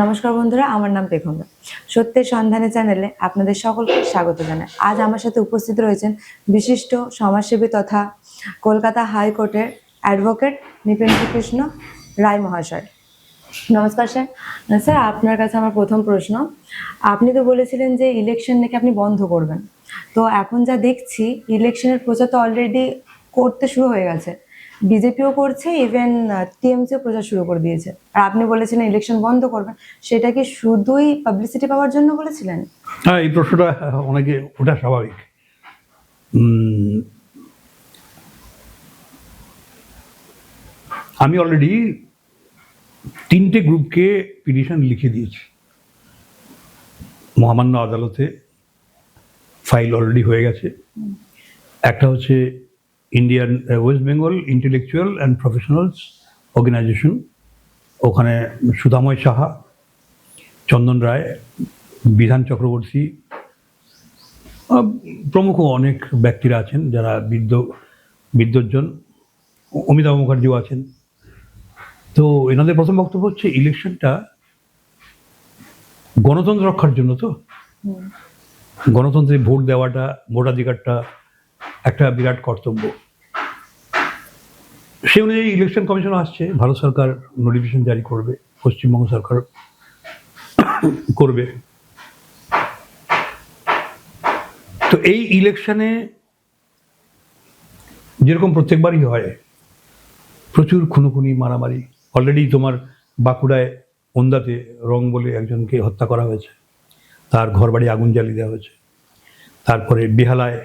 নমস্কার বন্ধুরা, আমার নাম পেখমরা। সত্যের সন্ধানে চ্যানেলে আপনাদের সকলকে স্বাগত জানাই। আজ আমার সাথে উপস্থিত রয়েছেন বিশিষ্ট সমাজসেবী তথা কলকাতা হাইকোর্টের অ্যাডভোকেট নৃপেন্দ্র কৃষ্ণ রায় মহাশয়। নমস্কার স্যার। স্যার, আপনার কাছে আমার প্রথম প্রশ্ন, আপনি তো বলেছিলেন যে ইলেকশন নাকি আপনি বন্ধ করবেন, তো এখন যা দেখছি ইলেকশনের প্রচার তো অলরেডি করতে শুরু হয়ে গেছে, বিজেপিও করছে, ইভেন টিএমসিও প্রচার শুরু করে দিয়েছে, আর আপনি বলেছিলেন ইলেকশন বন্ধ করবেন। সেটা কি শুধুই পাবলিসিটি পাওয়ার জন্য বলেছিলেন? হ্যাঁ, এই প্রশ্নটা অনেকে ওটা স্বাভাবিক। আমি অলরেডি 3টে গ্রুপকে পিটিশন লিখে দিয়েছি, মহামান্য আদালতে ফাইল অলরেডি হয়ে গেছে। একটা হচ্ছে Indian West Bengal intellectual and professionals organization, ওখানে সুধাময় সাহা, চন্দন রায়, বিধান চক্রবর্তী প্রমুখ অনেক ব্যক্তিরা আছেন যারা বিদ্বজ্জন, অমিতাভ মুখার্জিও আছেন। তো এনাদের প্রথম বক্তব্য হচ্ছে ইলেকশনটা গণতন্ত্র রক্ষার জন্য, তো গণতন্ত্রে ভোট দেওয়াটা, ভোটাধিকারটা একটা বিরাট কর্তব্য। সে অনুযায়ী ইলেকশন কমিশন আসছে, ভারত সরকার নোটিফিকেশন জারি করবে, পশ্চিমবঙ্গ সরকার করবে। তো এই ইলেকশনে যেরকম প্রত্যেকবারই হয়, প্রচুর খুনোখুনি, মারামারি। অলরেডি তোমার বাঁকুড়ায় ওন্দাতে রং বলে একজনকে হত্যা করা হয়েছে, তার ঘরবাড়ি আগুন জ্বালিয়ে দেওয়া হয়েছে। তারপরে বেহালায়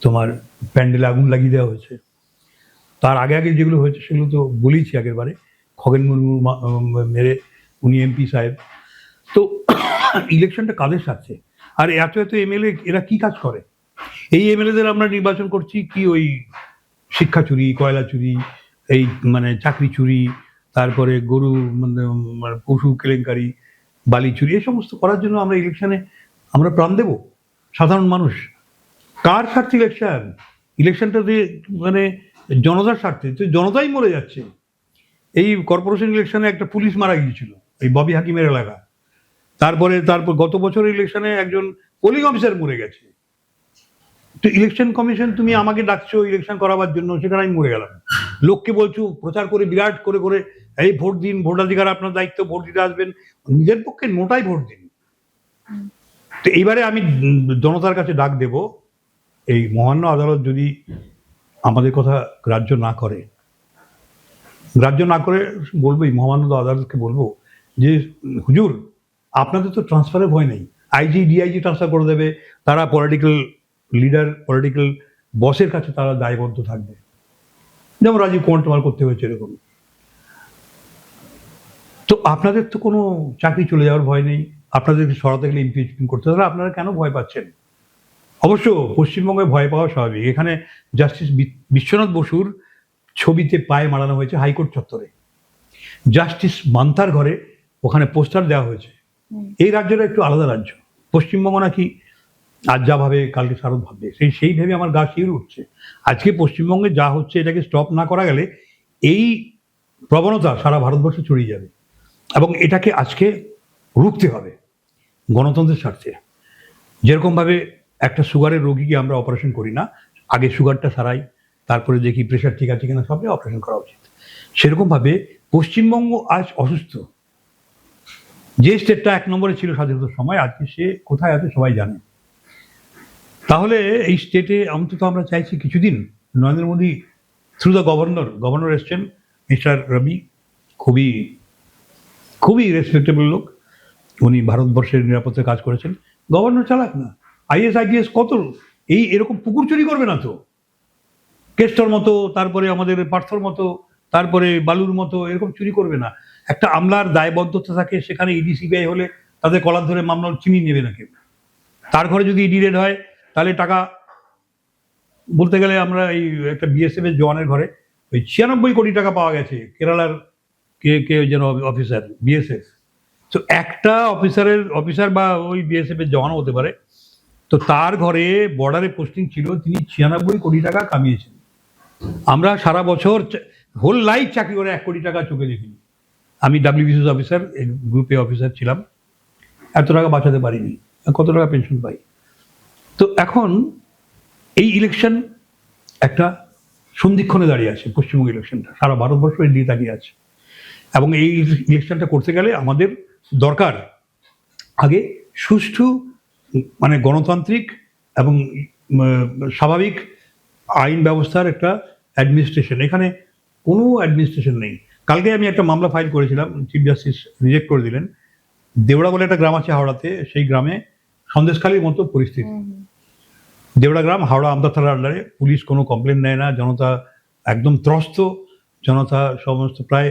তোমার প্যান্ডেলে আগুন লাগিয়ে দেওয়া হয়েছে। তার আগে আগে যেগুলো হয়েছে সেগুলো তো বলেইছি আগেরবারে, খগেন মুর্মু মেরে, উনি এমপি সাহেব। তো ইলেকশনটা কাদের সাথে? আর এত এত এমএলএ এরা কি কাজ করে? এই এমএলএদের আমরা নির্বাচন করছি কি ওই শিক্ষা চুরি, কয়লা চুরি, এই মানে চাকরি চুরি, তারপরে গরু মানে পশু কেলেঙ্কারি, বালি চুরি, এই সমস্ত করার জন্য আমরা ইলেকশনে আমরা প্রাণ দেব? সাধারণ মানুষ কার স্বার্থে ইলেকশন? ইলেকশনটা দিয়ে মানে জনতার স্বার্থে, তো জনতাই মরে যাচ্ছে। এই কর্পোরেশন ইলেকশনে একটা পুলিশ মারা গিয়েছিল, এই ববি হাকিমের এলাকা। তারপর গত বছরের ইলেকশনে একজন পোলিং অফিসার মরে গেছে। তো ইলেকশন কমিশন, তুমি আমাকে ডাকছো ইলেকশন করাবার জন্য, সেখানে আমি মরে গেলাম। লোককে বলছো প্রচার করে বিরাট করে করে, এই ভোট দিন, ভোটাধিকার আপনার দায়িত্ব, ভোট দিতে আসবেন, নিজের পক্ষে নোটাই ভোট দিন। তো এইবারে আমি জনতার কাছে ডাক দেব, এই মহামান্য আদালত যদি আমাদের কথা গ্রাহ্য না করে বলবো, এই মহামান্য আদালতকে বলবো যে হুজুর, আপনাদের তো ট্রান্সফারের ভয় নেই, আইজি ডিআইজি ট্রান্সফার করে দেবে, তারা পলিটিক্যাল লিডার, পলিটিক্যাল বসের কাছে তারা দায়বদ্ধ থাকবে, যেমন রাজীব কুমার টোমার করতে হয়েছে এরকম। তো আপনাদের তো কোনো চাকরি চলে যাওয়ার ভয় নেই, আপনাদেরকে সরাতে গেলে ইমপিচমেন্ট করতে হবে, আপনারা কেন ভয় পাচ্ছেন? অবশ্য পশ্চিমবঙ্গে ভয় পাওয়া স্বাভাবিক। এখানে জাস্টিস বিশ্বনাথ বসুর ছবিতে পায়ে মারানো হয়েছে হাইকোর্ট চত্বরে, জাস্টিস মান্থার ঘরে ওখানে পোস্টার দেওয়া হয়েছে। এই রাজ্যটা একটু আলাদা রাজ্য, পশ্চিমবঙ্গ নাকি আজ যা ভাবে কালকে শারদ ভাববে, সেই ভেবে আমার গা শিউরে উঠছে। আজকে পশ্চিমবঙ্গে যা হচ্ছে, এটাকে স্টপ না করা গেলে এই প্রবণতা সারা ভারতবর্ষে ছড়িয়ে যাবে, এবং এটাকে আজকে রুখতে হবে গণতন্ত্রের স্বার্থে। যেরকমভাবে একটা সুগারের রোগীকে আমরা অপারেশন করি না, আগে সুগারটা সারাই, তারপরে দেখি প্রেশার ঠিক আছে কিনা, সবই অপারেশন করা উচিত। সেরকমভাবে পশ্চিমবঙ্গ আজ অসুস্থ। যে স্টেটটা 1 নম্বরে ছিল স্বাধীনতার সময়, আজকে সে কোথায় আছে সবাই জানে। তাহলে এই স্টেটে অন্তত আমরা চাইছি কিছুদিন Narendra Modi through the governor এসছেন, মিস্টার রবি, খুবই খুবই রেসপেক্টেবল লোক, উনি ভারতবর্ষের নিরাপত্তায় কাজ করেছেন। গভর্নর চালাক না, আইএস আইপিএস কত এরকম পুকুর চুরি করবে না তো, কেষ্টর মতো, তারপরে আমাদের পার্থর মতো, তারপরে বালুর মতো এরকম চুরি করবে না। একটা আমলার দায়বদ্ধতা থাকে, সেখানে ইডি সিবিআই হলে তাদের কলার ধরে মামলা চিনিয়ে নেবে না কেউ। তার ঘরে যদি ইডি রেড হয়, তাহলে টাকা, বলতে গেলে আমরা এই একটা বিএসএফ এর জওয়ানের ঘরে ওই 96 কোটি টাকা পাওয়া গেছে, কেরালার কে যেন অফিসার, বিএসএফ। তো একটা অফিসার বা ওই বিএসএফ এর জওয়ানও হতে পারে, তো তার ঘরে বর্ডারে পোস্টিং ছিল, তিনি 96 কোটি টাকা কামিয়েছেন। আমরা সারা বছর হোল লাইফ চাকরি করে 1 কোটি টাকা চোখে দেখিনি। আমি ডাব্লিউবিসিএস অফিসার, গ্রুপে অফিসার ছিলাম, এত টাকা বাঁচাতে পারিনি, কত টাকা পেনশন পাই। তো এখন এই ইলেকশন একটা সন্ধিক্ষণে দাঁড়িয়ে আছে, পশ্চিমবঙ্গ ইলেকশনটা সারা ভারতবর্ষ এর দিকে তাকিয়ে আছে। এবং এই ইলেকশনটা করতে গেলে আমাদের দরকার আগে সুষ্ঠু, মানে গণতান্ত্রিক এবং স্বাভাবিক আইন ব্যবস্থার একটা অ্যাডমিনিস্ট্রেশন। এখানে কোনো অ্যাডমিনিস্ট্রেশন নেই। কালকে আমি একটা মামলা ফাইল করেছিলাম, চিফ জাস্টিস রিজেক্ট করে দিলেন। দেওড়া বলে একটা গ্রাম আছে হাওড়াতে, সেই গ্রামে সন্দেশখালীর মতো পরিস্থিতি। দেওড়া গ্রাম হাওড়া আমতা থানার আন্ডারে, পুলিশ কোনো কমপ্লেন নেয় না, জনতা একদম ত্রস্ত, জনতা সমস্ত প্রায়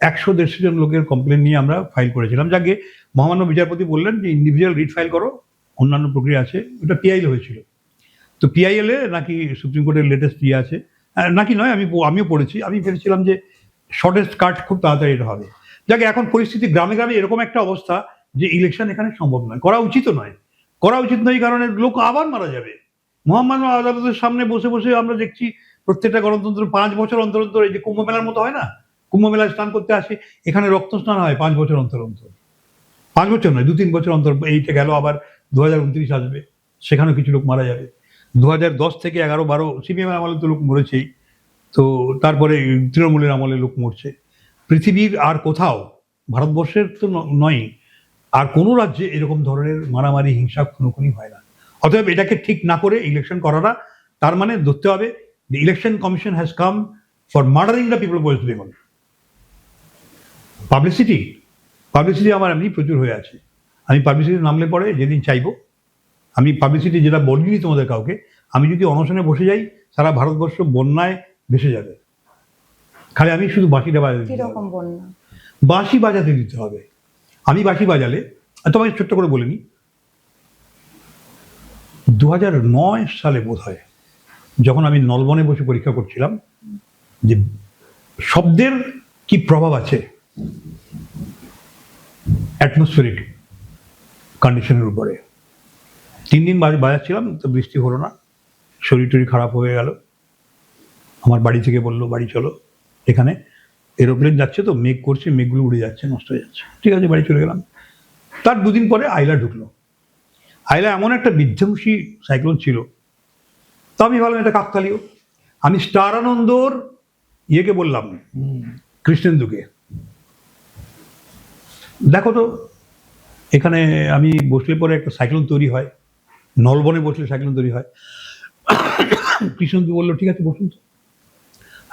100-150 জন লোকের কমপ্লেন নিয়ে আমরা ফাইল করেছিলাম। যাকে মহামান্য বিচারপতি বললেন যে ইন্ডিভিজুয়াল রিট ফাইল করো, অন্যান্য প্রক্রিয়া আছে। ওটা পিআইএল হয়েছিল। তো পিআইএল এ নাকি সুপ্রিম কোর্টের লেটেস্ট ইয়ে আছে, নাকি নয়, আমিও পড়েছি। আমি ভেবেছিলাম যে শর্টেস্ট কাট খুব তাড়াতাড়ি এটা হবে। যাকে এখন পরিস্থিতি গ্রামে গ্রামে এরকম একটা অবস্থা যে ইলেকশন এখানে সম্ভব নয়, করা উচিত নয়। এই কারণে লোক আবার মারা যাবে। মহামান্য আদালতের সামনে বসে বসে আমরা দেখছি প্রত্যেকটা গণতন্ত্র 5 বছর অন্তর অন্তর, এই যে কুম্ভ মেলার মতো হয় না, কুম্ভ মেলায় স্নান করতে আসে, এখানে রক্ত স্নান হয় 5 বছর অন্তর অন্তর। 5 বছর নয়, 2-3 বছর অন্তর। এইটা গেল, আবার 2029 আসবে, সেখানেও কিছু লোক মারা যাবে। 2010 থেকে 11-12 সিপিএম আমলে তো লোক মরেছেই, তো তারপরে তৃণমূলের আমলে লোক মরছে। পৃথিবীর আর কোথাও, ভারতবর্ষের তো নয়, আর কোনো রাজ্যে এরকম ধরনের মারামারি, হিংসা খুনোখুনি হয় না। অতএব এটাকে ঠিক না করে ইলেকশন করাটা, তার মানে ধরতে হবে the election commission has come for murdering the people of West Bengal. Publicity আমার এমনি প্রচুর হয়ে আছে। আমি পাবলিসিটি নামলে পরে যেদিন চাইবো, আমি পাবলিসিটি যেটা বলিনি তোমাদের কাউকে, আমি যদি অনশনে বসে যাই, সারা ভারতবর্ষ বন্যায় ভেসে যাবে। খালি আমি শুধু বাঁশিটা বাজাতে দিতে হবে। বাঁশি বাজাতে দিতে হবে। আমি বাঁশি বাজালে, তোমাকে ছোট্ট করে বলে নি, 2009 সালে বোধ হয়, যখন আমি নলবনে বসে পরীক্ষা করছিলাম যে শব্দের কি প্রভাব আছে অ্যাটমসফিয়ারিক কন্ডিশনের উপরে, 3 দিন বাজাচ্ছিলাম, তো বৃষ্টি হলো না, শরীর টরীর খারাপ হয়ে গেল। আমার বাড়ি থেকে বললো বাড়ি চলো, এখানে এরোপ্লেন যাচ্ছে তো, মেঘ করছে, মেঘগুলো উড়ে যাচ্ছে, নষ্ট হয়ে যাচ্ছে। ঠিক আছে, বাড়ি চলে গেলাম। তার 2 দিন পরে আইলা ঢুকলো। আইলা এমন একটা বিধ্বংসী সাইক্লোন ছিল, তো আমি ভাবলাম এটা কাকতালীয়। আমি স্টার আনন্দর ইয়েকে বললাম, কৃষ্ণেন্দুকে, দেখো তো এখানে আমি বসলে পরে একটা সাইক্লোন তৈরি হয়, নলবনে বসলে সাইক্লোন তৈরি হয়। কৃষ্ণেন্দু বললো ঠিক আছে বসুন তো।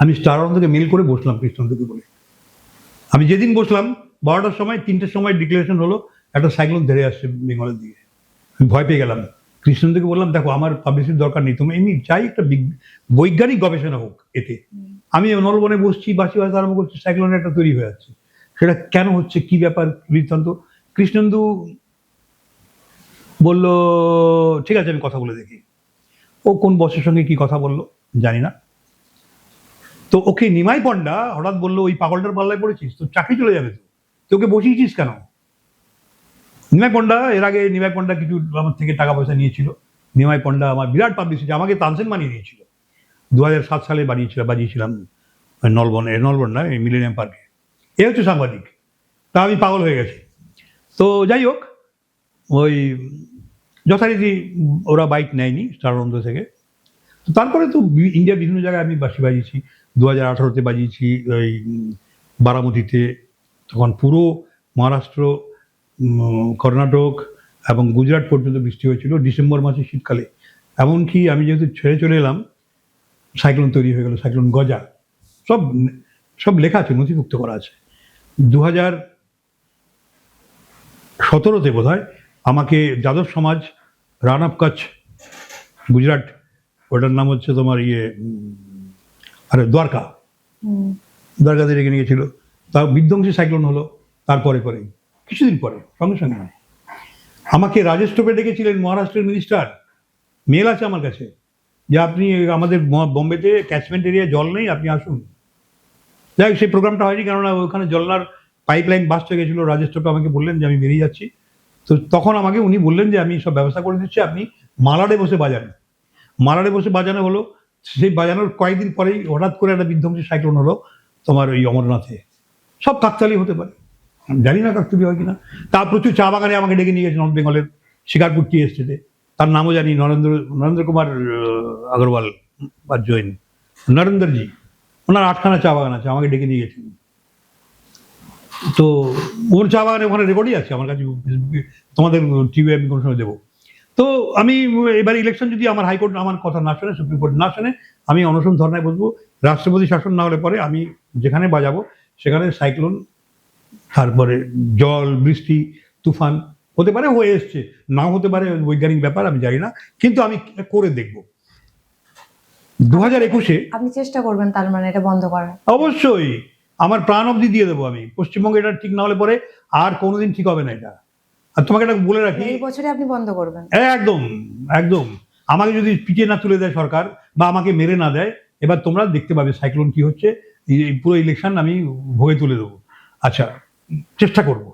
আমি স্টার আনন্দকে মেল করে বসলাম কৃষ্ণেন্দুকে বলে। আমি যেদিন বসলাম 12টার সময়, 3টের সময় ডিক্লারেশন হলো একটা সাইক্লোন ধরে আসছে বেঙ্গলের দিকে। আমি ভয় পেয়ে গেলাম। কৃষ্ণেন্দুকে বললাম দেখো আমার পাবলিসিটির দরকার নেই, তুমি এমনি চাই একটা বৈজ্ঞানিক গবেষণা হোক এতে। আমি নলবনে বসছি, বাসি বাসা আরম্ভ করছি, সাইক্লোনের একটা তৈরি হয়ে যাচ্ছে, সেটা কেন হচ্ছে, কি ব্যাপার, বৃত্তান্ত। কৃষ্ণেন্দু বলল ঠিক আছে আমি কথা বলে দেখি। ও কোন বসের সঙ্গে কি কথা বললো জানি না। তো ওকে নিমাই পণ্ডা হঠাৎ বললো ওই পাগলটার পাল্লায় পড়েছিস, তোর চাকরি চলে যাবে, তোকে বসিয়েছিস কেন। নিমাই পণ্ডা, এর আগে নিমাই পণ্ডা কিছু আমার থেকে টাকা পয়সা নিয়েছিল। নিমাই পণ্ডা আমার বিরাট পাবলিসিটি, আমাকে তানসেন বানিয়ে দিয়েছিল। 2007 সালে বানিয়েছিলাম নলবন না, মিলেনিয়াম পার্কে। এ হচ্ছে সাংবাদিক। তা আমি পাগল হয়ে গেছি। তো যাই হোক, ওই যথারীতি ওরা বাইক নেয়নি স্টার আনন্দ থেকে। তো তারপরে তো ইন্ডিয়ার বিভিন্ন জায়গায় আমি বাঁশি বাজিয়েছি। 2018-তে বাজিয়েছি ওই বারামতিতে, তখন পুরো মহারাষ্ট্র, কর্ণাটক এবং গুজরাট পর্যন্ত বৃষ্টি হয়েছিল ডিসেম্বর মাসে, শীতকালে। এমনকি আমি যেহেতু ছেড়ে চলে এলাম, সাইক্লোন তৈরি হয়ে গেল, সাইক্লোন গজা। সব লেখা আছে, নথিভুক্ত করা আছে। 2017-তে বোধ হয় আমাকে যাদব সমাজ, রান অফ কচ্ছ, গুজরাট, ওটার নাম হচ্ছে তোমার দ্বারকাতে রেখে নিয়েছিল। তার বিধ্বংসী সাইক্লোন হলো তারপরে কিছুদিন পরে, সঙ্গে সঙ্গে নয়। আমাকে রাজেশ টোপে ডেকেছিলেন মহারাষ্ট্রের মিনিস্টার, মেল আছে আমার কাছে, যে আপনি আমাদের বোম্বেতে ক্যাচমেন্ট এরিয়া জল নেই, আপনি আসুন। যাই হোক, সেই প্রোগ্রামটা হয়নি, কেননা ওখানে জলনার পাইপলাইন বাস্ট হয়ে গেছিলো। রাজেশ টোপে আমাকে বললেন যে আমি বেরিয়ে যাচ্ছি। তো তখন আমাকে উনি বললেন যে আমি সব ব্যবস্থা করে দিচ্ছি, আপনি মালাডে বসে বাজান। মালাডে বসে বাজানো হলো। সেই বাজানোর কয়েকদিন পরেই হঠাৎ করে একটা বিধ্বংসী সাইক্লোন হলো তোমার ওই অমরনাথে। সব কাকতালি হতে পারে, আমি জানি না কাকতালি হয় কিনা। তা প্রচুর চা বাগানে আমাকে ডেকে নিয়ে গেছে নর্থ বেঙ্গলের শিকারপুর টি এস্টেটে। তার নামও জানি, নরেন্দ্র কুমার আগরওয়াল বা জৈন, নরেন্দ্রজি, ওনার 8খানা চা বাগান আছে, আমাকে ডেকে নিয়ে গেছেন। তো ওর চা বাগানে ওখানে রেকর্ডই আছে আমার কাছে, তোমাদের টিভি আমি কোনো সময় দেবো। তো আমি এবার ইলেকশন যদি আমার হাইকোর্ট আমার কথা না শোনে, সুপ্রিম কোর্ট না শোনে, আমি অনশন ধর্নায় বসবো। রাষ্ট্রপতি শাসন না হলে পরে আমি যেখানে বাজাবো সেখানে সাইক্লোন, তারপরে জল, বৃষ্টি, তুফান হতে পারে, হয়ে এসছে, নাও হতে পারে, বৈজ্ঞানিক ব্যাপার, আমি জানি না, কিন্তু আমি করে দেখব। 2021-এ আপনি চেষ্টা করবেন তার মানে এটা বন্ধ করার? অবশ্যই আমার প্রাণ অবধি দিয়ে দেবো আমি। পশ্চিমবঙ্গে এটা ঠিক না হলে পরে আর কোনোদিন ঠিক হবে না এটা। আর তোমাকে এটা বলে রাখি, এই বছরে আপনি বন্ধ করবেন? একদম একদম। আমাকে যদি পিটিয়ে না তুলে দেয় সরকার, বা আমাকে মেরে না দেয়, এবার তোমরা দেখতে পাবে সাইক্লোন কি হচ্ছে। এই পুরো ইলেকশন আমি ভোগে তুলে দেবো। আচ্ছা, চেষ্টা করব।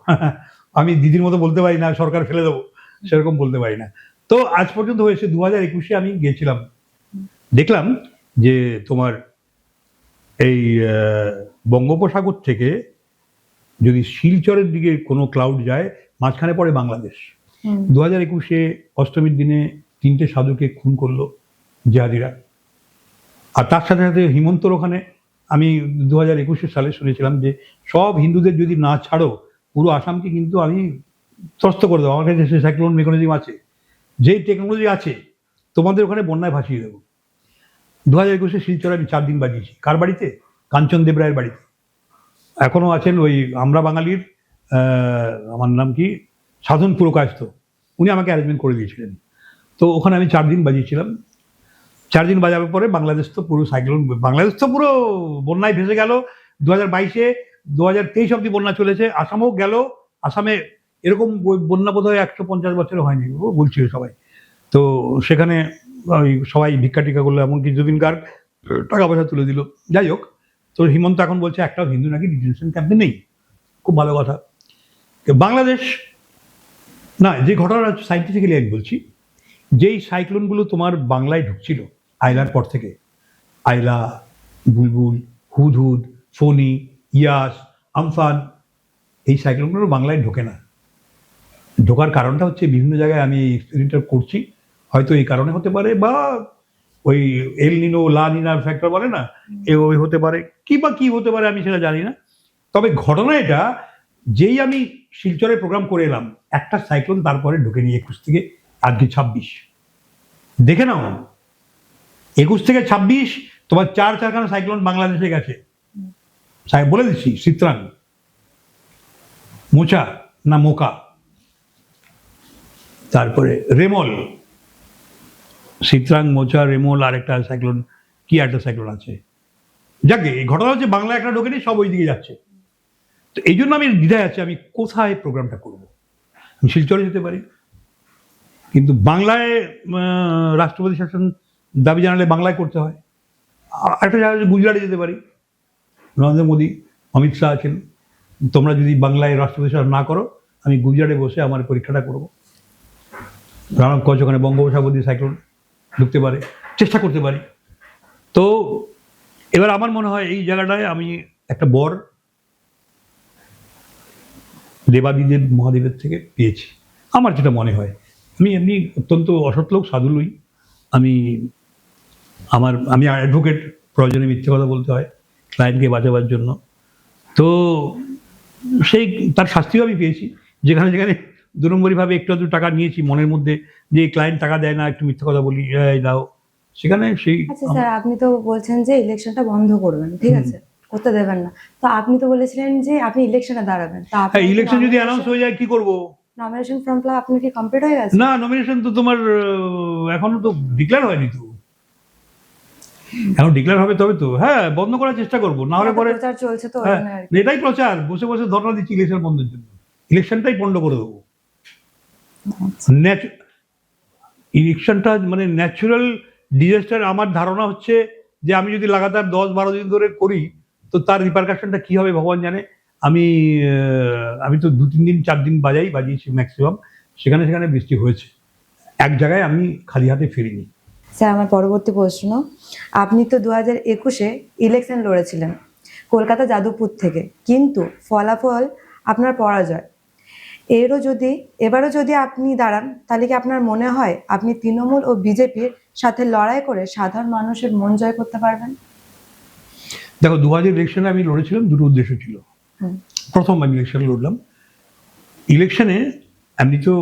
আমি দিদির মতো বলতে পারি না সরকার ফেলে দেবো, সেরকম বলতে পারি না। তো আজ পর্যন্ত হয়েছে 2021-এ আমি গেছিলাম, দেখলাম যে তোমার এই বঙ্গোপসাগর থেকে যদি শিলচরের দিকে কোনো ক্লাউড যায়, মাঝখানে পড়ে বাংলাদেশ। 2021-এ অষ্টমীর দিনে 3টে সাধুকে খুন করলো জিহাদিরা। আর তার সাথে সাথে হিমন্তর ওখানে আমি 2021 সালে শুনেছিলাম যে সব হিন্দুদের যদি না ছাড়ো, পুরো আসামকে কিন্তু আমি ত্রস্ত করে দেবো। আমার কাছে সে সাইক্লোন মেকানিজম আছে, যেই টেকনোলজি আছে, তোমাদের ওখানে বন্যায় ভাসিয়ে দেবো। 2021-এ শিলচরে আমি 4 দিন বাজিয়েছি। কার বাড়িতে? কাঞ্চন দেব রায়ের বাড়িতে। এখনো আছেন ওই আমরা বাঙালির, আমার নাম কি, সাধন পুরকায়স্থ, উনি আমাকে অ্যারেঞ্জমেন্ট করে দিয়েছিলেন। তো ওখানে আমি 4 দিন বাজিয়েছিলাম। 4 দিন বাজাবার পরে বাংলাদেশ তো পুরো সাইক্লোন, বাংলাদেশ তো পুরো বন্যায় ভেসে গেল। 2022-এ 2023 অব্দি বন্যা চলেছে, আসামও গেল। আসামে এরকম বন্যা বোধ হয় 150 বছরে হয়নি, ও বলছিল সবাই। তো সেখানে ওই সবাই ভিক্ষা টিকা করলো, এমনকি জুবিন গার্গ টাকা পয়সা তুলে দিল। যাই হোক, তো হিমন্ত এখন বলছে একটাও হিন্দু নাকি ডিটেনশন ক্যাম্পে নেই। খুব ভালো কথা। বাংলাদেশ না, যে ঘটনা সাইন্টিফিক্যালি আমি বলছি, যেই সাইক্লোনগুলো তোমার বাংলায় ঢুকছিল আইলার পর থেকে, আইলা, বুলবুল, হুদহুদ, ফণি, ইয়াস, আমফান, এই সাইক্লোনগুলো বাংলায় ঢোকে না। ঢোকার কারণটা হচ্ছে বিভিন্ন জায়গায় আমি এক্সপেরিমেন্ট করছি, হয়তো এই কারণে হতে পারে, বা ওই এল নিনো লা নিনার ফ্যাক্টর বলে না, ওই হতে পারে, কি বা কি হতে পারে আমি সেটা জানি না। তবে ঘটনা এটা, যেই আমি শিলচরে প্রোগ্রাম করে এলাম, একটা সাইক্লোন তারপরে ঢুকে নিয়ে 21 থেকে আজকে 26 দেখে নাও। 21 থেকে 26 তোমার 4খানা সাইক্লোন বাংলাদেশে গেছে। বলে দিচ্ছি, চিত্রাং, মোচা না মোকা, তারপরে রেমল, চিত্রাং, মোচা, রেমল, আর একটা সাইক্লোন, কি একটা সাইক্লোন আছে। যাকে এই ঘটনা হচ্ছে বাংলা একটা ঢোকেনি, সব ওই দিকে যাচ্ছে। তো এই জন্য আমি দ্বিধায় আছি, আমি কোথায় প্রোগ্রামটা করব। আমি শিলচরে যেতে পারি, কিন্তু বাংলায় রাষ্ট্রপতি শাসন দাবি জানালে বাংলায় করতে হয়। একটা জায়গা গুজরাটে যেতে পারি, নরেন্দ্র মোদী, অমিত শাহ আছেন। তোমরা যদি বাংলায় রাষ্ট্রপতি শাসন না করো, আমি গুজরাটে বসে আমার পরীক্ষাটা করবো। রানব কচ ওখানে বঙ্গোপসাগর দিয়ে সাইক্লোন ঢুকতে পারে, চেষ্টা করতে পারি। তো এবার আমার মনে হয় এই জায়গাটায় আমি একটা বর দেবাদিদেব মহাদেবের থেকে পেয়েছি, আমার যেটা মনে হয়। আমি এমনি অত্যন্ত অসৎ লোক, সাধু লই আমি। আমি অ্যাডভোকেট, প্রয়োজনে মিথ্যে কথা বলতে হয় ক্লায়েন্টকে বাঁচাবার জন্য। তো সেই তার শাস্তিও আমি পেয়েছি, যেখানে যেখানে 2 নম্বরীভাবে একটু আধটু টাকা নিয়েছি মনের মধ্যে, যে ক্লায়েন্ট টাকা দেয় না, একটু মিথ্যে কথা বলি, এই দাও, সেখানে সেই। আচ্ছা স্যার, আপনি তো বলছেন যে ইলেকশনটা বন্ধ করবেন, ঠিক আছে, করতে দেবেন না। তো আপনি তো বলেছিলেন যে আপনি ইলেকশনে দাঁড়াবেন। তা হ্যাঁ, ইলেকশন যদি অ্যানাউন্স হয়ে যায় কি করব? নমিনেশন ফর্ম ফিল আপ আপনার কি কমপ্লিট হয়ে গেছে? না, নমিনেশন তো তোমার এখনো তো ডিক্লেয়ার হয়নি তো। এখন ডিক্লেয়ার হবে তবে তো, হ্যাঁ, বন্ধ করার চেষ্টা করবো, না হলে পরে। প্রচার চলছে তো, হ্যাঁ, এটাই প্রচার, বসে বসে ধর্ণা দিচ্ছি ইলেকশন বন্ধের জন্য। ইলেকশনটাই পণ্ড করে দেবো। ইলেকশনটা মানে ন্যাচুরাল ডিজাস্টার। আমার ধারণা হচ্ছে যে আমি যদি লাগাতার 10-12 দিন ধরে করি, তো তার রিপারকাশনটা কি হবে ভগবান জানে। আমি তো 2-3 দিন 4 দিন বাজিয়েছি ম্যাক্সিমাম, সেখানে সেখানে বৃষ্টি হয়েছে, এক জায়গায় আমি খালি হাতে ফিরিনি। স্যার, আমার পরবর্তী প্রশ্ন, আপনি তো 2021-এ ইলেকশন লড়েছিলেন, কলকাতা যাদবপুর থেকে, কিন্তু ফলাফল আপনার পরাজয়। এবারও যদি আপনি দাঁড়ান, তাহলে কি আপনার মনে হয় আপনি তৃণমূল ও বিজেপির সাথে লড়াই করে সাধারণ মানুষের মন জয় করতে পারবেন? দেখো, 2000 ইলেকশনে আমি লড়েছিলাম, দুটো উদ্দেশ্য ছিল। হুম। প্রথম আমি ইলেকশনে লড়লাম। ইলেকশনে এমনি তো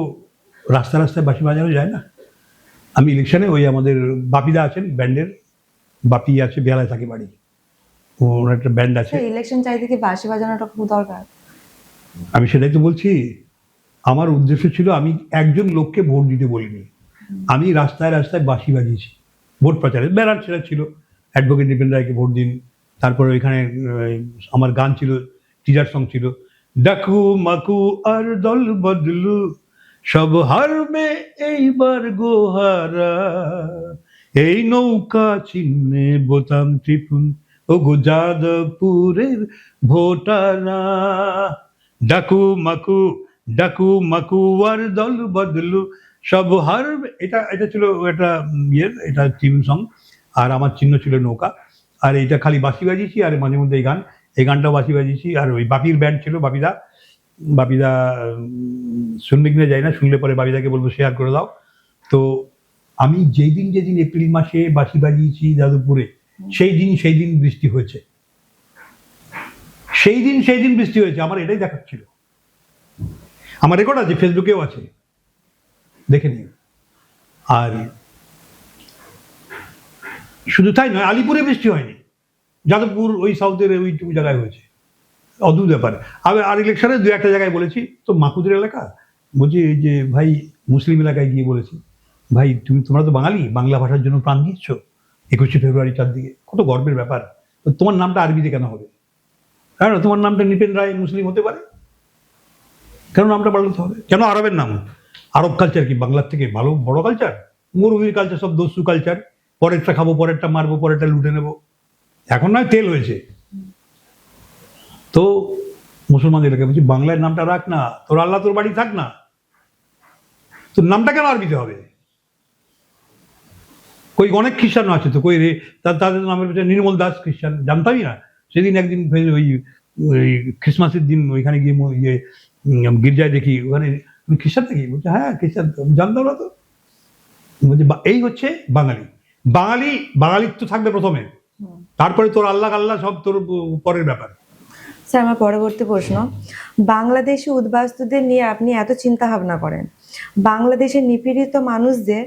রাস্তায় রাস্তায় বাঁশি বাজানো যায় না। আমি ইলেকশনে ওই আমাদের বাপিদা আছেন ব্যান্ডের, বাপি আছে, বেহালায় থাকে বাড়ি, ওর একটা ব্যান্ড আছে। ইলেকশন চাইতে কি বাঁশি বাজানোটা খুব দরকার? আমি সেটাই তো বলছি, আমার উদ্দেশ্য ছিল আমি একজন লোককে ভোট দিতে বলিনি, আমি রাস্তায় রাস্তায় বাঁশি বাজিয়েছি ভোট প্রচারে। ব্যানার ছেড়া ছিল, অ্যাডভোকেট নিপেন রায়কে ভোট দিন। তারপরে ওইখানে আমার গান ছিল, টিজার সং ছিল, ডাকু মাকু আর দল বদলু, সব হারবে এইবার গোহারা, এই নৌকা চিহ্নে বোতাম টিপুন, ও গো যাদবপুরের ভোটারা, ডাকু মাকু, ডাকু মাকু আর দল বদলু, সব হারবে। এটা এটা ছিল একটা এটা টিম সং। আর আমার চিহ্ন ছিল নৌকা। আর এটা খালি বাঁশি বাজিয়েছি, আর মাঝে মধ্যে এই গানটাও বাঁশি বাজিয়েছি। আর ওই বাপির ব্যান্ড ছিল, বাপিদা শুনবে কিনা যাই না, শুনলে পরে বাপিদাকে বলবো শেয়ার করে দাও। তো আমি যেদিন এপ্রিল মাসে বাঁশি বাজিয়েছি যাদবপুরে, সেই দিন বৃষ্টি হয়েছে, সেই দিন বৃষ্টি হয়েছে। আমার এটাই দেখাচ্ছিল, আমার রেকর্ড আছে, ফেসবুকেও আছে, দেখে নিন। আর শুধু তাই নয়, আলিপুরে বৃষ্টি হয়নি, যাদবপুর ওই সাউথের ওইটুকু জায়গায় হয়েছে। অদ্ভুত ব্যাপার। আর ইলেকশনে দু একটা জায়গায় বলেছি, তো মাকুদের এলাকা, বলছি যে ভাই মুসলিম এলাকায় গিয়ে বলেছি, ভাই তোমরা তো বাঙালি, বাংলা ভাষার জন্য প্রাণ দিচ্ছ 21শে ফেব্রুয়ারি চারদিকে, কত গর্বের ব্যাপার। তো তোমার নামটা আরবিতে কেন হবে? হ্যাঁ, তোমার নামটা নিপেন রায় মুসলিম হতে পারে, কেন নামটা পাল্টাতে হবে? কেন আরবের নাম? আরব কালচার কি বাংলার থেকে ভালো বড় কালচার? মরুভূমির কালচার সব দস্যু কালচার, পরেরটা খাবো, পরেরটা মারবো, পরেরটা লুটে নেবো। এখন নয়, তেল হয়েছে। তো মুসলমানদের এলাকায় বলছি, বাংলার নামটা রাখ না, তোর আল্লাহ তোর বাড়ি থাক না, তোর নামটা কেন আরবিতে হবে? কই অনেক খ্রিস্টান আছে তো, কই রে তাদের নামের পেছনে নির্মল দাস খ্রিস্টান, জানতামই না। সেদিন একদিন ওই ক্রিসমাসের দিন ওইখানে গিয়ে গির্জায় দেখি ওখানে খ্রিস্টান দেখি, বলছে হ্যাঁ খ্রিস্টান, জানতাম না তো। বলছে এই হচ্ছে বাঙালি। বাঙালিত্ব থাকবে প্রথমে, তারপরে তোর আল্লাহ সব তোর পরের ব্যাপার। স্যার, আমার পরবর্তী প্রশ্ন, বাংলাদেশি উদ্বাস্তুদের নিয়ে আপনি এত চিন্তা ভাবনা করেন, বাংলাদেশের নিপীড়িত মানুষদের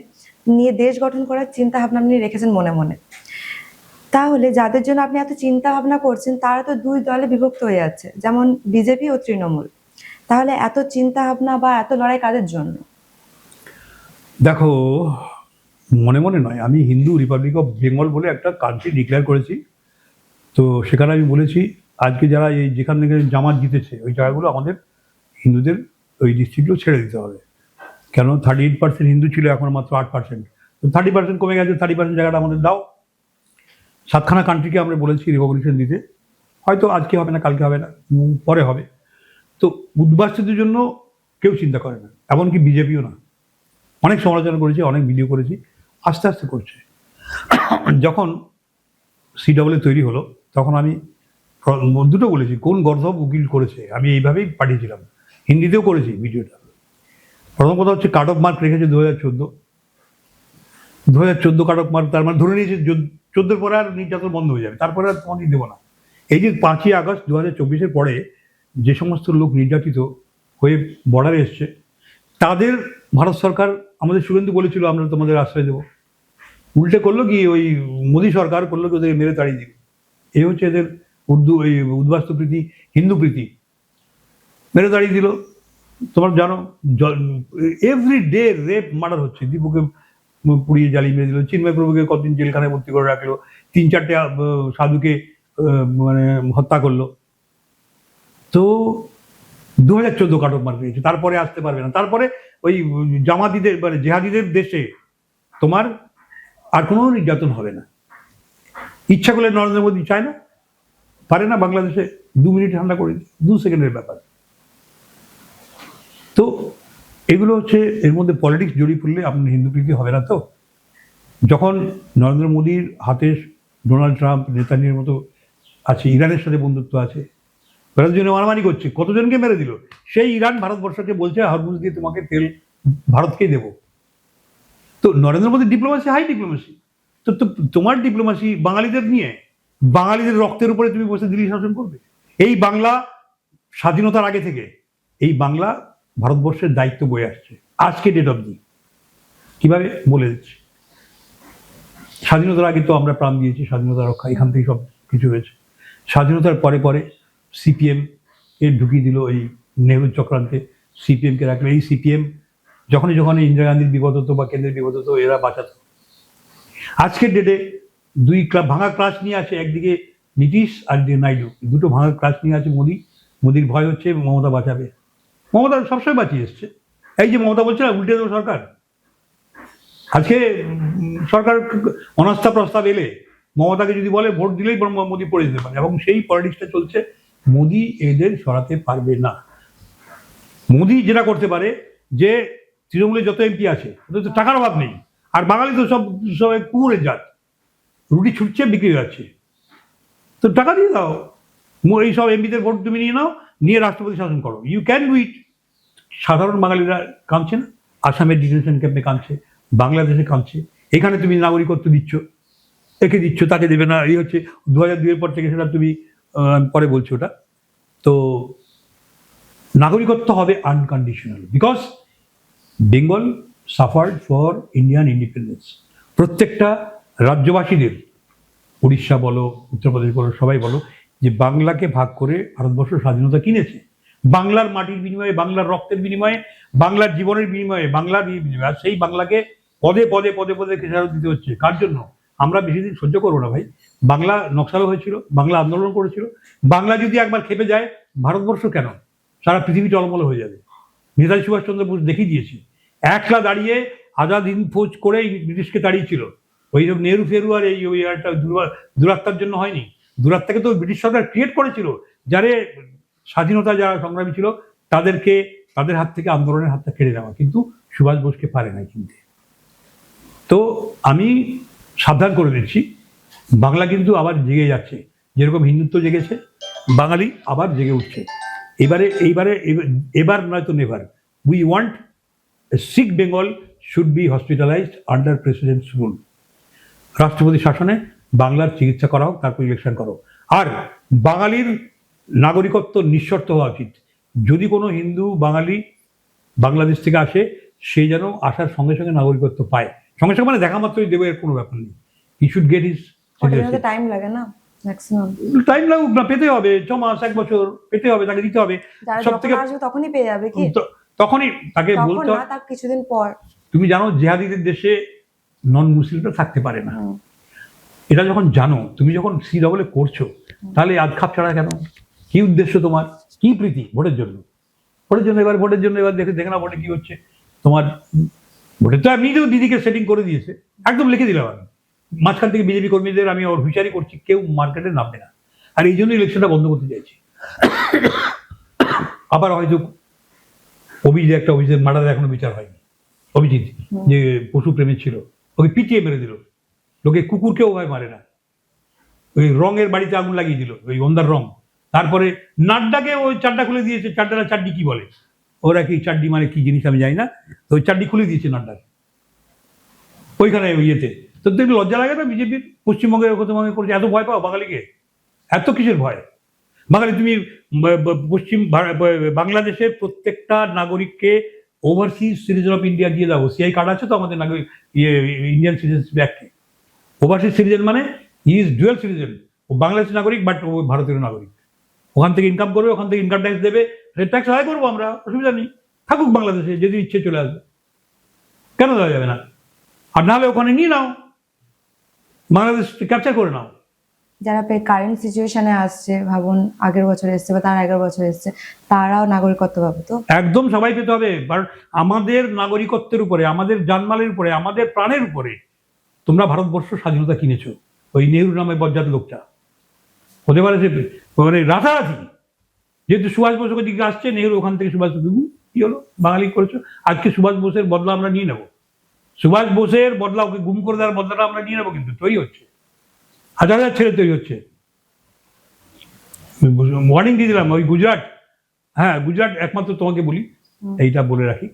নিয়ে দেশ গঠন করার চিন্তা ভাবনা আপনি রেখেছেন মনে মনে, তাহলে যাদের জন্য আপনি এত চিন্তা ভাবনা করছেন তারা তো দুই দলে বিভক্ত হয়ে যাচ্ছে, যেমন বিজেপি ও তৃণমূল। তাহলে এত চিন্তা ভাবনা বা এত লড়াই কাদের জন্য? দেখো, মনে মনে নয়, আমি হিন্দু রিপাবলিক অফ বেঙ্গল বলে একটা কান্ট্রি ডিক্লেয়ার করেছি। তো সেখানে আমি বলেছি আজকে যারা যেখান থেকে জামাত জিতেছে ওই জায়গাগুলো আমাদের হিন্দুদের ওই ডিস্ট্রিক্টগুলো ছেড়ে দিতে হবে। কেন 38% হিন্দু ছিল, এখন মাত্র 8%। তো 30% কমে গেছে, 30% জায়গাটা আমাদের দাও। 7খানা কান্ট্রিকে আমরা বলেছি রিকগনিশন দিতে, হয়তো আজকে হবে না, কালকে হবে না, পরে হবে। তো উদ্বাস্তুদের জন্য কেউ চিন্তা করে না, এমনকি বিজেপিও না। অনেক সমালোচনা করেছি, অনেক ভিডিও করেছি, আস্তে আস্তে করছে। যখন CAA তৈরি হলো তখন আমি দুটো বলেছি, কোন গর্ধব উকিল করেছে, আমি এইভাবেই পাঠিয়েছিলাম, হিন্দিতেও করেছি ভিডিওটা। প্রথম কথা হচ্ছে কাট অফ মার্ক রেখেছে 2014 কাট অফ মার্ক, তার মানে ধরে নিয়েছে 14 পরে আর নির্যাতন বন্ধ হয়ে যাবে, তারপরে আর তোমাকে দেবো না। এই যে 5ই আগস্ট 2024 পরে যে সমস্ত লোক নির্যাতিত হয়ে বর্ডারে এসছে, তাদের ভারত সরকার, আমাদের শুভেন্দু বলেছিল আমরা তোমাদের আশ্রয় দেবো, উল্টে করলো কি ওই মোদী সরকার করলো কি ওদের মেরে তাড়িয়ে দিল। এই হচ্ছে এদের উদ্বাস্তু প্রীতি, হিন্দু প্রীতি, মেরে তাড়িয়ে দিল। তোমরা জানো এভরি ডে রেপ মার্ডার হচ্ছে, দীপুকে পুড়িয়ে জ্বালিয়ে মেরে দিল, চিন্ময় প্রভুকে কতদিন জেলখানায় ভর্তি করে রাখলো, 3-4টে সাধুকে মানে হত্যা করলো। তো 2014 কাট অফ মার্ক দিয়েছে, তারপরে আসতে পারবে না। তারপরে ওই জামাতিদের মানে জেহাদিদের দেশে তোমার আর কোনো নির্যাতন হবে না। ইচ্ছা করলে নরেন্দ্র মোদী চায় না, পারে না বাংলাদেশে 2 মিনিট ঠান্ডা করে দিই, 2 সেকেন্ডের ব্যাপার। তো এগুলো হচ্ছে, এর মধ্যে পলিটিক্স জড়িয়ে পড়লে আপনার হিন্দু প্রীতি হবে না। তো যখন নরেন্দ্র মোদীর হাতে ডোনাল্ড ট্রাম্প, নেতানিয়াহুর মতো আছে, ইরানের সাথে বন্ধুত্ব আছে, ভারতের জন্য মারামারি করছে, কতজনকে মেরে দিল। সেই ইরান ভারতবর্ষকে বলছে হরমুজ দিয়ে তোমাকে তেল ভারতকেই দেবো। তো নরেন্দ্র মোদীর ডিপ্লোমেসি হাই ডিপ্লোমেসি। তো তোমার ডিপ্লোমেসি বাঙালিদের নিয়ে, বাঙালিদের রক্তের উপরে তুমি বসে দিল্লি শাসন করবে। এই বাংলা স্বাধীনতার আগে থেকে এই বাংলা ভারতবর্ষের দায়িত্ব বয়ে আসছে, আজকে ডেট অবধি। কিভাবে বলে দিচ্ছি, স্বাধীনতার আগে তো আমরা প্রাণ দিয়েছি, স্বাধীনতা রক্ষা, এখান থেকে সব কিছু হয়েছে। স্বাধীনতার পরে পরে সিপিএম কে ঢুকিয়ে দিল এই নেহরু চক্রান্তে, সিপিএম কে রাখলো। এই সিপিএম যখনই যখনই ইন্দিরা গান্ধীর বিপদ হতো বা কেন্দ্রের বিপদ হতো, এরা বাঁচাতো। আজকের ডেটে দুই ভাঙা ক্লাস নিয়ে আছে, একদিকে নীতিশ আর একদিকে নাইডু, দুটো ভাঙা ক্লাস নিয়ে আছে মোদী। মোদীর ভয় হচ্ছে মমতা বাঁচাবে। মমতা সবসময় বাঁচিয়ে এসছে। এই যে মমতা বলছে না উল্টে দেবো সরকার, আজকে সরকার অনাস্থা প্রস্তাব এলে মমতাকে যদি বলে ভোট দিলেই মোদী পড়ে যেতে পারে, এবং সেই পলিটিক্সটা চলছে। মোদী এদের সরাতে পারবে না। মোদী যেটা করতে পারে, যে তৃণমূলের যত এমপি আছে ওদের তো টাকার অভাব নেই, আর বাঙালি তো সব সবাই কুকুরের জাত, রুটি ছুটছে বিক্রি হয়ে যাচ্ছে, তো টাকা দিয়ে দাও, এই সব এমপিদের ভোট তুমি নিয়ে নাও, নিয়ে রাষ্ট্রপতি শাসন করো। You can do it. সাধারণ বাঙালিরা কাঁদছে না? আসামের ডিটেনশন ক্যাম্পে কাঁদছে, বাংলাদেশে কাঁদছে। এখানে তুমি নাগরিকত্ব দিচ্ছ, একে দিচ্ছ তাকে দেবে না, এই হচ্ছে 2002 পর থেকে, সেটা তুমি পরে বলছো ওটা। তো নাগরিকত্ব হবে unconditional, because Bengal suffered for Indian independence. প্রত্যেকটা রাজ্যবাসীদের, উড়িষ্যা বলো, উত্তরপ্রদেশ বলো, সবাই বলো, যে বাংলাকে ভাগ করে ভারতবর্ষ স্বাধীনতা কিনেছে। বাংলার মাটির বিনিময়ে, বাংলার রক্তের বিনিময়ে, বাংলার জীবনের বিনিময়ে, বাংলার বিনিময়ে। আর সেই বাংলাকে পদে পদে পদে পদে খেসারত দিতে হচ্ছে। কার জন্য? আমরা বেশি দিন সহ্য করবো না ভাই। বাংলা নকশালো হয়েছিল, বাংলা আন্দোলন করেছিল। বাংলা যদি একবার খেপে যায়, ভারতবর্ষ কেন, সারা পৃথিবী টলমল হয়ে যাবে। নেতাজি সুভাষচন্দ্র বোস দেখিয়ে দিয়েছে, একলা দাঁড়িয়ে আজাদ হিন্দ ফৌজ করে ব্রিটিশকে তাড়িয়েছিল। ওই সব নেহরু ফেরু আর এই একটা দুরাত্মার জন্য হয়নি। দুরাত্মাকে তো ব্রিটিশ সরকার ক্রিয়েট করেছিল, যারে স্বাধীনতা যারা সংগ্রামী ছিল তাদেরকে, তাদের হাত থেকে আন্দোলনের হাতটা কেড়ে নেওয়া, কিন্তু সুভাষ বোসকে পারে না কিনতে। তো আমি সাবধান করে দিচ্ছি, বাংলা কিন্তু আবার জেগে যাচ্ছে, যেরকম হিন্দুত্ব জেগেছে, বাঙালি আবার জেগে উঠছে। এবার নয়তো never. We want sick Bengal should be hospitalized under president's rule. রাষ্ট্রপতি শাসনে বাংলার চিকিৎসা করা হোক, তারপর ইলেকশন করো। আর বাঙালির নাগরিকত্ব নিঃশর্ত হওয়া উচিত। যদি কোনো হিন্দু বাঙালি বাংলাদেশ থেকে আসে, সে যেন আসার সঙ্গে সঙ্গে নাগরিকত্ব পায়। সঙ্গে সঙ্গে মানে দেখা মাত্রই দেবে, এর কোনো ব্যাপার নেই। He should get his. Time লাগে না, ম্যাক্সিমাম টাইম লাগুক না, পেতে হবে 6 মাস 1 বছর পেতে হবে, তাকে দিতে হবে। সব থেকে তখনই পেয়ে যাবে কি? তখনই তাকে বলতে হবে, তার কিছুদিন পর। তুমি জানো জেহাদিদের দেশে নন মুসলিমরা থাকতে পারে না। এটা যখন জানো, তুমি যখন CAA করছো, তাহলে আধখাপ ছাড়া কেন? কি উদ্দেশ্য তোমার? কি প্রীতি? ভোটের জন্য। এবার দেখে না ভোটে কি হচ্ছে তোমার। ভোটে তো এমনিতেও দিদিকে সেটিং করে দিয়েছে, একদম লিখে দিলাম আমি। মাঝখান থেকে বিজেপি কর্মীদের আমি ওর হুঁশিয়ারি করছি, কেউ মার্কেটে নামবে না। আর এই জন্য ইলেকশনটা বন্ধ করতে চাইছি। আবার হয়তো অভিজিৎ মার্ডারের এখনো বিচার হয়নি। অভিজিৎ যে পশু প্রেমী ছিল, ওকে পিটিয়ে মেরে দিল। লোকে কুকুরকেও ভয় মারে না। ওই রঙের বাড়িতে আগুন লাগিয়ে দিল, ওই অন্ধার রং। তারপরে নাড্ডাকে ওই চাড্ডা খুলে দিয়েছে। চাড্ডি কি বলে ওরা, কি চাড্ডি মানে কি জিনিস আমি জানি না, তো ওই চাড্ডি খুলে দিয়েছে নাড্ডার ওইখানে ইয়েতে। তো দেখলে লজ্জা লাগে না বিজেপির? পশ্চিমবঙ্গের পশ্চিমবঙ্গে করছে, এত ভয় পাও বাঙালিকে? এত কিসের ভয়? বাঙালি তুমি বাংলাদেশের প্রত্যেকটা নাগরিককে ওভারসিজ সিটিজেন অফ ইন্ডিয়া দিয়ে দাও। CI কার্ড আছে তো আমাদের নাগরিক, ইন্ডিয়ান সিটিজেনশিপ অ্যাক্টে। ওভারসিজ সিটিজেন মানে হি ইজ ডুয়াল সিটিজেন। ও বাংলাদেশের নাগরিক, বাট ও ভারতের নাগরিক। ওখান থেকে ইনকাম করবে, ওখান থেকে ইনকাম ট্যাক্স দেবে, ট্যাক্স আদায় করবো আমরা, অসুবিধা নেই। থাকুক বাংলাদেশে, যদি ইচ্ছে চলে আসবে, কেন দেওয়া যাবে না? আর নাহলে ওখানে নিয়ে নাও, বাংলাদেশ ক্যাপচার করে নাও। যারা কারেন্ট সিচুয়েশনে আসছে, ভাবুন আগের বছর এসছে বা তার আগের বছর এসছে, তারাও নাগরিকত্ব পাবে তো? একদম সবাই পেতে হবে। আমাদের নাগরিকত্বের উপরে, আমাদের জানমালের উপরে, আমাদের প্রাণের উপরে তোমরা ভারতবর্ষ স্বাধীনতা কিনেছো। ওই নেহরু নামে বজ্জাত লোকটা হতে পারে, মানে রাতারাতি, যেহেতু সুভাষ বোস ওখান থেকে আসছে, নেহরু ওখান থেকে সুভাষ বোস, কি হলো বাঙালি করেছো। আজকে সুভাষ বোসের বদলা আমরা নিয়ে নেবো। সুভাষ বোসের বদলা, ওকে গুম করে দেওয়ার বদলাটা আমরা নিয়ে নেবো। কিন্তু তৈরি হচ্ছে, হাজার হাজার ছেলে তৈরি হচ্ছে। ওয়ার্নিং দিয়ে দিলাম, ওই গুজরাট, হ্যাঁ গুজরাট একমাত্র তোমাকে বলি, এইটা বলে রাখি,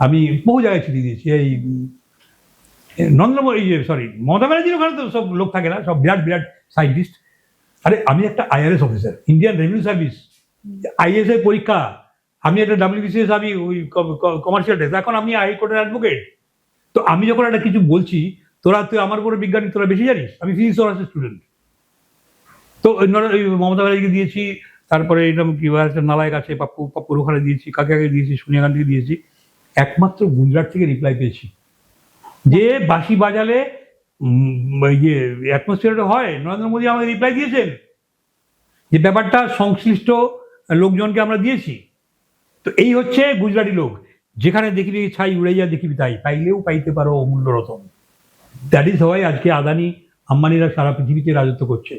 আমি বহু জায়গায় চিঠি দিয়েছি। এই নরেন্দ্র মোদী, সরি মমতা ব্যানার্জির ওখানে তো সব লোক থাকে না, সব বিরাট বিরাট সায়েন্টিস্ট। আরে আমি একটা IRS officer, Indian revenue service, IAS এর পরীক্ষা, আমি একটা WBCS, আমি ওই কমার্শিয়াল টেস্ট, এখন আমি হাইকোর্টের অ্যাডভোকেট। তো আমি যখন একটা কিছু বলছি, তুই আমার উপরে বিজ্ঞানী, তোরা বেশি জানিস, আমি ফিজিক্স অনার্সের স্টুডেন্ট। তো মমতা ব্যানার্জিকে দিয়েছি, তারপরে এরকম কি একটা নালায় কাছে পাপ্পুর ওখানে দিয়েছি, কাকে দিয়েছি, সোনিয়া গান্ধীকে দিয়েছি। একমাত্র গুজরাট থেকে রিপ্লাই পেয়েছি, যে বাঁশি বাজালে অ্যাটমসফিয়ারটা হয়, নরেন্দ্র মোদী আমাকে রিপ্লাই দিয়েছেন, যে ব্যাপারটা সংশ্লিষ্ট লোকজনকে আমরা দিয়েছি। তো এই হচ্ছে গুজরাটি লোক, যেখানে দেখিবি ছাই উড়াইয়া দেখিবি তাই, পাইলেও পাইতে পারো অমূল্য রতন। দ্যাট ইজ হোয়াই আজকে আদানি আম্বানিরা সারা পৃথিবীতে রাজত্ব করছে।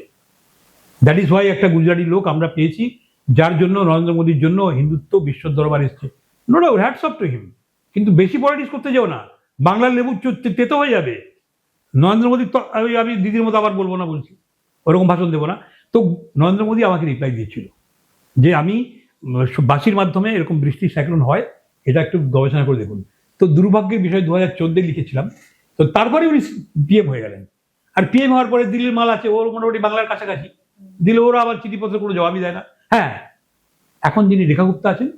দ্যাট ইজ হোয়াই একটা গুজরাটি লোক আমরা পেয়েছি, যার জন্য নরেন্দ্র মোদীর জন্য হিন্দুত্ব বিশ্ব দরবার এসছে। No doubt, hats off to him. কিন্তু বেশি পলিটিক্স করতে যাও না, বাংলার লেবু তেতো হয়ে যাবে। নরেন্দ্র মোদী, আমি দিদির মতো আবার বলবো না, বলছি ওরকম ভাষণ দেবো না। তো নরেন্দ্র মোদী আমাকে রিপ্লাই দিয়েছিল যে আমি বাসির মাধ্যমে এরকম বৃষ্টি সাইক্লোন হয়, এটা একটু গবেষণা করে দেখুন। তো দুর্ভাগ্যের বিষয় 2014 লিখেছিলাম, তো তারপরে উনি PM হয়ে গেলেন। আর PM হওয়ার পরে দিল্লির মাল আছে, ওর মোটামুটি বাংলার কাছাকাছি, দিলে ওরা আবার চিঠিপত্র কোনো জবাবই দেয় না। হ্যাঁ, এখন যিনি রেখা গুপ্তা আছেন,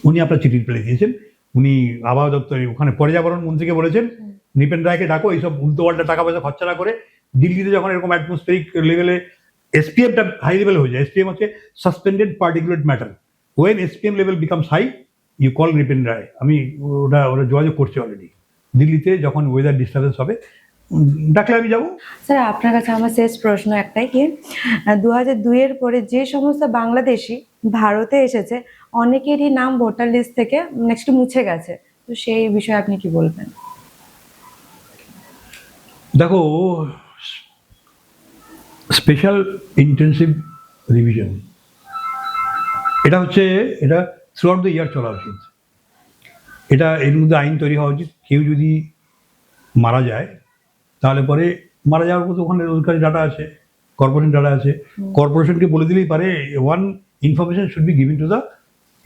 উনি আপনার চিঠি রিপ্লাই দিয়েছেন। উনি আবহাওয়া দপ্তরে ওখানে পর্যাবরণ মন্ত্রীকে বলেছেন, নৃপেন রায়কে ডাকো, এইসব উল্টো পাল্টা টাকা পয়সা খরচা না করে। দিল্লিতে যখন এরকম অ্যাটমসফেরিক লেভেলে SPMটা হাই লেভেল হয়ে যায়, SPM হচ্ছে suspended particulate matter, when SPM level becomes high you call Nripen Roy. আমি ওরা যোগাযোগ করছি অলরেডি, দিল্লিতে যখন ওয়েদার ডিস্টার্বেন্স হবে ডাকলে আমি যাবো। স্যার আপনার কাছে আমার শেষ প্রশ্ন একটাই, কি 2002-এর পরে যে সমস্ত বাংলাদেশি ভারতে এসেছে, অনেকেরই নাম ভোটার লিস্ট থেকে নেক্সট মুছে গেছে, তো সেই বিষয়ে আপনি কি বলবেন? দেখো, স্পেশাল ইন্টেন্সিভ রিভিশন এটা হচ্ছে, এটা থ্রু আউট দ্য ইয়ার চলা উচিত। এটা এর মধ্যে আইন তৈরি হওয়া উচিত। কেউ যদি মারা যায়, তাহলে পরে মারা যাওয়ার মতো ওখানে রোজগারি ডাটা আছে, কর্পোরেশন ডাটা আছে, কর্পোরেশনকে বলে দিলেই পারে one information should be given to the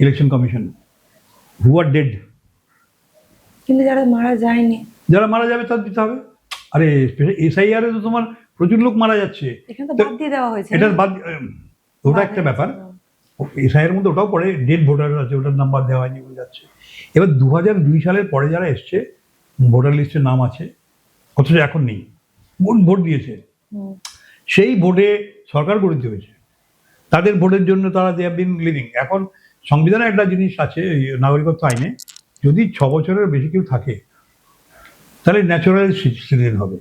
election commission who are dead. কিন্তু যারা মারা যায়নি, যারা মারা যাবে তার দিতে হবে। আরে SIR তো তোমার প্রচুর লোক মারা যাচ্ছে, এখানে তো বাদ দিয়ে দেওয়া হয়েছে। এটা বাদ, ওটা একটা ব্যাপার। SIR মধ্যে ওটাও পড়ে, ডেড ভোটার আছে, ওটার নাম্বার দেওয়া হয়নি বলে যাচ্ছে। এবার 2002 সালের পরে যারা এসছে, ভোটার লিস্টের নাম আছে, অথচ এখন নেই, ভোট দিয়েছে, সেই ভোটে সরকার গঠিত হয়েছে, তাদের ভোটের জন্য তারা দে হ্যাভ বিন লিভিং। এখন সংবিধানে একটা জিনিস আছে, নাগরিকত্ব আইনে, যদি 6 বছরের বেশি কেউ থাকে, তাহলে ন্যাচারাল সিটিজেন হবে।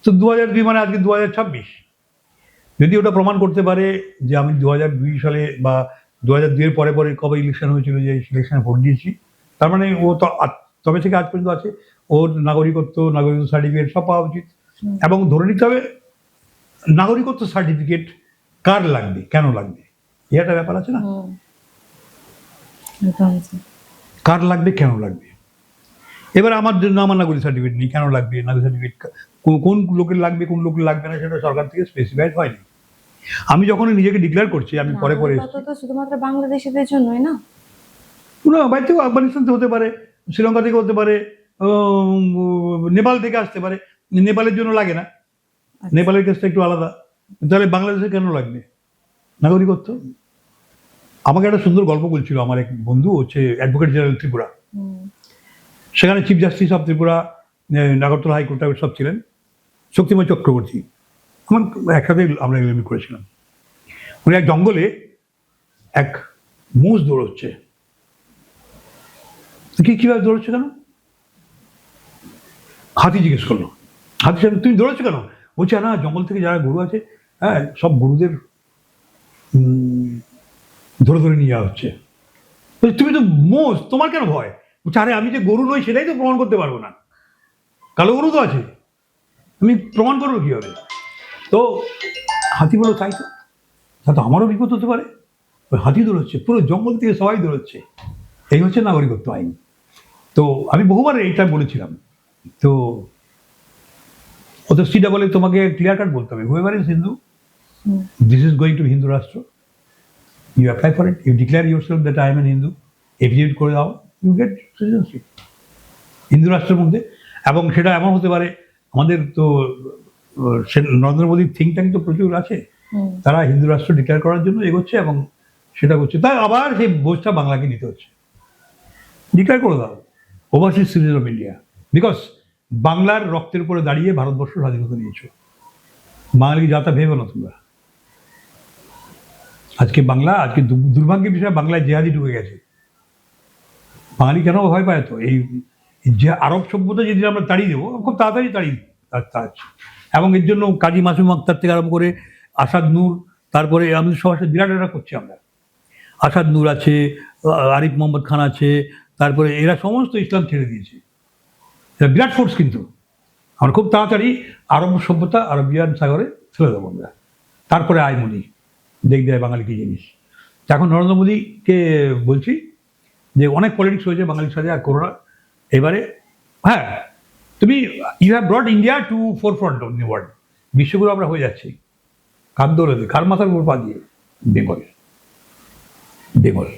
তো 2002 মানে আজকে 2026, যদি ওটা প্রমাণ করতে পারে যে আমি 2002 সালে বা 2002-এর পরে পরে কবে ইলেকশন হয়েছিল, যে ইলেকশনে ভোট দিয়েছি, তার মানে ও তো তবে থেকে আজ পর্যন্ত আছে, ওর নাগরিকত্ব সার্টিফিকেট সব পাওয়া উচিত। এবং ধরে নিতে হবে নাগরিকত্ব সার্টিফিকেট কার লাগবে, কেন লাগবে, এটা ব্যাপার আছে না, কার লাগবে, কেন লাগবে। এবার আমার জন্য আমার নাগরিক সার্টিফিকেট নেই, কেন লাগবে নাগরিক সার্টিফিকেট, কোন লোকের লাগবে, কোন লোকের লাগবে না, সেটা সরকার থেকে স্পেসিফাইড হয়নি। আমি যখন নিজেকে ডিক্লেয়ার করছি, আমি পরে তো শুধুমাত্র বাংলাদেশিদের জন্যই না, বাইরে থেকে আফগানিস্তান থেকে হতে পারে, শ্রীলঙ্কা থেকে হতে পারে, নেপাল থেকে আসতে পারে। নেপালের জন্য লাগে না, নেপালের কেসটা একটু আলাদা। তাহলে বাংলাদেশে কেন লাগবে নাগরিকত্ব? আমাকে একটা সুন্দর গল্প বলছিল আমার এক বন্ধু, হচ্ছে অ্যাডভোকেট জেনারেল ত্রিপুরা, সেখানে chief justice of Tripura, Nagartala high court সব ছিলেন, শক্তিময় চক্রবর্তী, আমার একসাথে আমরা এলএলবি করেছিলাম। উনি এক জঙ্গলে এক মোষ দৌড়চ্ছে, কিভাবে দৌড়চ্ছে, কেন হাতি জিজ্ঞেস করলো, হাতি সাহেব তুমি দৌড়াচ্ছ কেন? বলছে না, জঙ্গল থেকে যারা গরু আছে, হ্যাঁ, সব গরুদের ধরে ধরে নিয়ে যাওয়া হচ্ছে। তুমি তো মোষ, তোমার কেন ভয়? বলছে আরে আমি যে গরু নই সেটাই তো প্রমাণ করতে পারবো না, কালো গরু তো আছে, তুমি প্রমাণ করবো কি হবে? তো হাতি বলো তাই তো, তা তো আমারও বিপদ হতে পারে। ওই হাতি দৌড়চ্ছে, পুরো জঙ্গল থেকে সবাই দৌড়চ্ছে। এই হচ্ছে নাগরিকত্ব আইন। তো আমি বহুবার এইটা বলেছিলাম। তো অত সিটা বলে তোমাকে ক্লিয়ার কাট বলতে হবে, whoever is Hindu, this is going to Hindu rashtra, you apply for it, you declare yourself that I am an Hindu, affidavit করে দাও, ইউ গেট সিটিজেনশিপ হিন্দু রাষ্ট্রের মধ্যে। এবং সেটা এমন হতে পারে, আমাদের তো নরেন্দ্র মোদীর থিঙ্ক ট্যাঙ্ক তো প্রচুর আছে, তারা হিন্দু রাষ্ট্র ডিক্লেয়ার করার জন্য এগোচ্ছে এবং সেটা করছে। তাই আবার সেই বোঝটা বাংলাকে নিতে হচ্ছে। ডিক্লেয়ার করে দাও overseas citizen of India, because বাংলার রক্তের উপরে দাঁড়িয়ে ভারতবর্ষ স্বাধীনতা নিয়েছ। বাঙালি যাতা ভেবে না তোমরা। আজকে বাংলা, আজকে দুর্ভাগ্যের বিষয়, বাংলায় জেহাদি ঢুকে গেছে। বাঙালি কেন ভয় পায়? তো এই যে আরব সভ্যতা যদি আমরা তাড়িয়ে দেবো, খুব তাড়াতাড়ি তাড়িয়ে এবং এর জন্য কাজী মাসুম আক্তার থেকে আরম্ভ করে আসাদ নূর, তারপরে আমাদের সবার সাথে বিরাট একটা করছি আমরা। আসাদ নূর আছে, আরিফ মোহাম্মদ খান আছে, তারপরে এরা সমস্ত ইসলাম ছেড়ে দিয়েছে। এরা বিরাট ফোর্স, কিন্তু আমরা খুব তাড়াতাড়ি আরব সভ্যতা, আরবিয়ান সাগরে ফেলে দেবো আমরা। তারপরে আয় মোদী দেখ দেয় বাঙালি কি জিনিস। এখন নরেন্দ্র মোদীকে বলছি যে অনেক পলিটিক্স হয়েছে বাঙালির সাথে, আর করোনা এবারে, হ্যাঁ তুমি you have brought India to forefront of the world. বিশ্বগুরু আমরা হয়ে যাচ্ছি। কার দৌড়ে, কার মাথার উপর পা দিয়ে? বেঙ্গল। বেঙ্গল।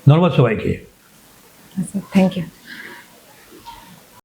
ধন্যবাদ সবাইকে। Thank you.